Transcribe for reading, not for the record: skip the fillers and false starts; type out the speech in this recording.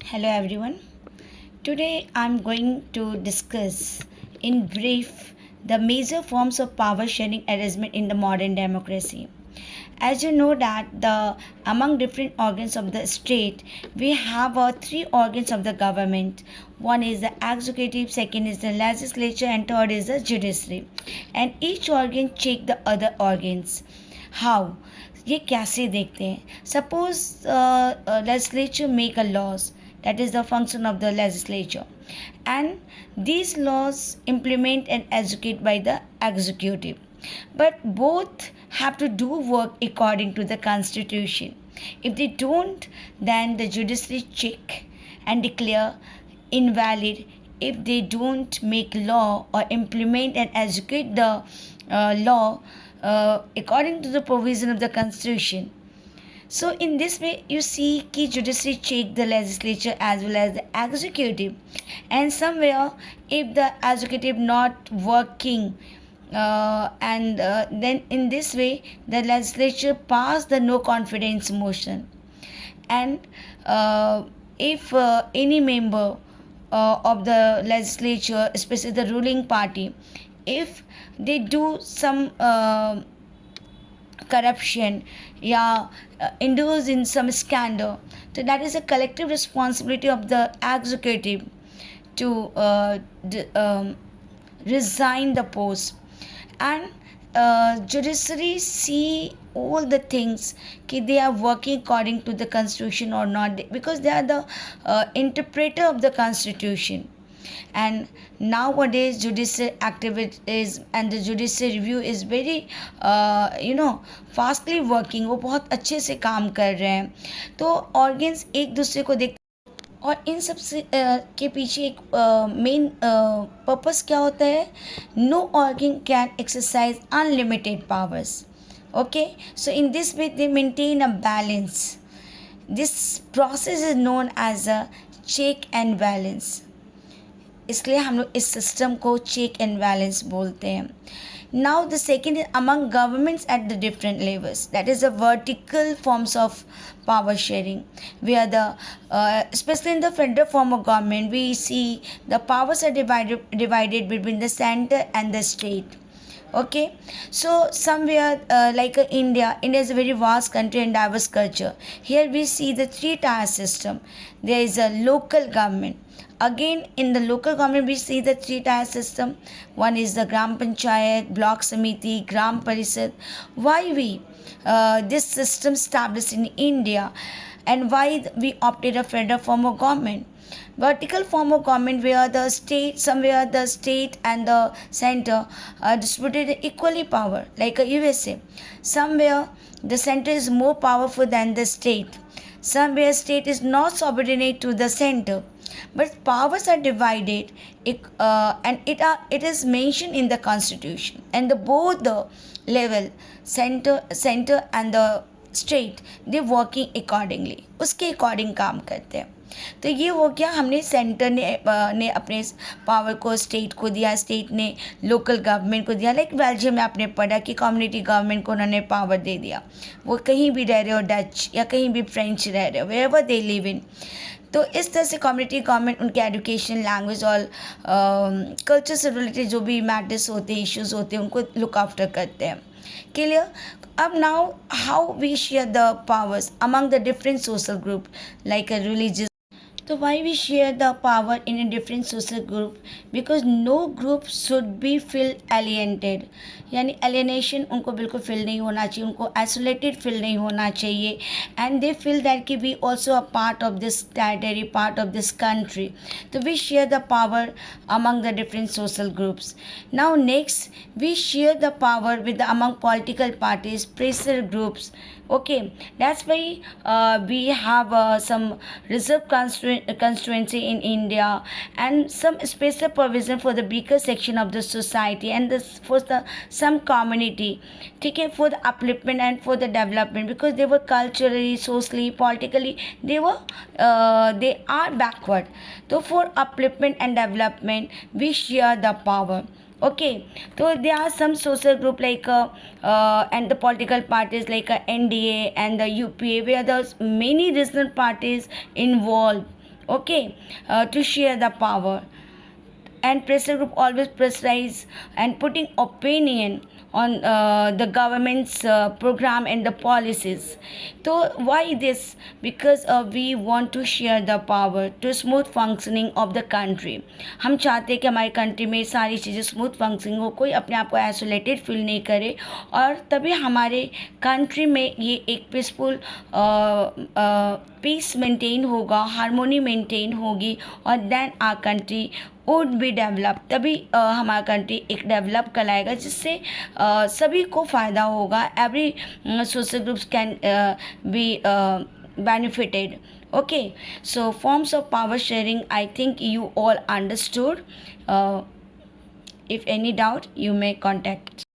Hello everyone. Today I'm going to discuss in brief the major forms of power sharing arrangement in the modern democracy. As you know that the among different organs of the state we have three organs of the government. One is the executive, second is the legislature and third is the judiciary. And each organ check the other organs. How? ये कैसे देखते हैं suppose legislature make a laws, that is the function of the legislature, and these laws implement and execute by the executive, but both have to do work according to the constitution. If they don't, then the judiciary check and declare invalid if they don't make law or implement and execute the law according to the provision of the constitution. So in this way you see कि judiciary check the legislature as well as the executive, and somewhere if the executive not working and then in this way the legislature pass the no confidence motion, and if any member of the legislature, especially the ruling party, if they do some corruption या induce in some scandal, so that is a collective responsibility of the executive to resign the post. And judiciary see all the things कि they are working according to the constitution or not, because they are the interpreter of the constitution. And nowadays judicial activities and the judicial review is very fastly working, वो बहुत अच्छे से काम कर रहे हैं. तो ऑर्गन्स एक दूसरे को देख, और इन सब से के पीछे एक मेन पर्पस क्या होता है? No organ can exercise unlimited powers. Okay, so in this way they maintain a balance. This process is known as a check and balance. इसलिए हम लोग इस सिस्टम को चेक एंड बैलेंस बोलते हैं. Now the second is among governments at the different levels, that is the vertical forms of power sharing, where the especially in the federal form of government we see the powers are divided between the center and the state. Okay, so somewhere like India is a very vast country and diverse culture. Here we see the three tier system. There is a local government. Again in the local government we see the three tier system. One is the gram panchayat, block samiti, gram parishad. Why we this system established in India, and why we opted a federal form of government? Vertical form of government where the state, somewhere the state and the center are distributed equally power, like a USA. Somewhere the center is more powerful than the state. Somewhere state is not subordinate to the center, but powers are divided, and it is mentioned in the constitution. And the both the level, center and the state, they working accordingly, उसके according काम करते हैं. तो ये हो गया, हमने centre ने अपने पावर को स्टेट को दिया, स्टेट ने लोकल गवर्नमेंट को दिया. लाइक बेल्जियम में आपने पढ़ा कि कम्युनिटी गवर्नमेंट को उन्होंने पावर दे दिया. वो कहीं भी रह रहे हो, डच या कहीं भी फ्रेंच रह रहे हो, वेयरएवर दे लिव इन. तो इस तरह से कम्युनिटी गवर्नमेंट उनके एजुकेशन, लैंग्वेज और कल्चर से रिलेटेड जो भी मैटर्स होते हैं, इश्यूज होते हैं, उनको लुक आफ्टर करते हैं. क्लियर? अब now how we share the powers among the different social group like a religious. So why we share the power in a different social group? Because no group should be feel alienated. यानी alienation उनको बिल्कुल feel नहीं होना चाहिए, उनको isolated feel नहीं होना चाहिए, and they feel that कि we also a part of this territory, part of this country. So we share the power among the different social groups. Now next we share the power with the among political parties, pressure groups. Okay, that's why we have some reserved constituency in India, and some special provision for the weaker section of the society and for some community, ठीक है, for the upliftment and for the development, because they were culturally, socially, politically, they are backward. So for upliftment and development we share the power. Okay, so there are some social group like and the political parties like NDA and the UPA, where there's many regional parties involved. okay, to share the power. And pressure group always pressurize and putting opinion on the government's program and the policies. So why this? Because we want to share the power to smooth functioning of the country. हम चाहते हैं कि हमारी country में सारी चीज़ें smooth functioning हो, कोई अपने आप को आइसोलेटेड फील नहीं करे, और तभी हमारे कंट्री में ये एक पीसफुल पीस मेंटेन होगा, हारमोनी मेंटेन होगी, और then our country would be develop. तभी हमारा कंट्री एक डेवलप कराएगा, जिससे सभी को फ़ायदा होगा। Every social groups can be benefited. Okay, so forms of power sharing, I think you all understood. If any doubt, you may contact.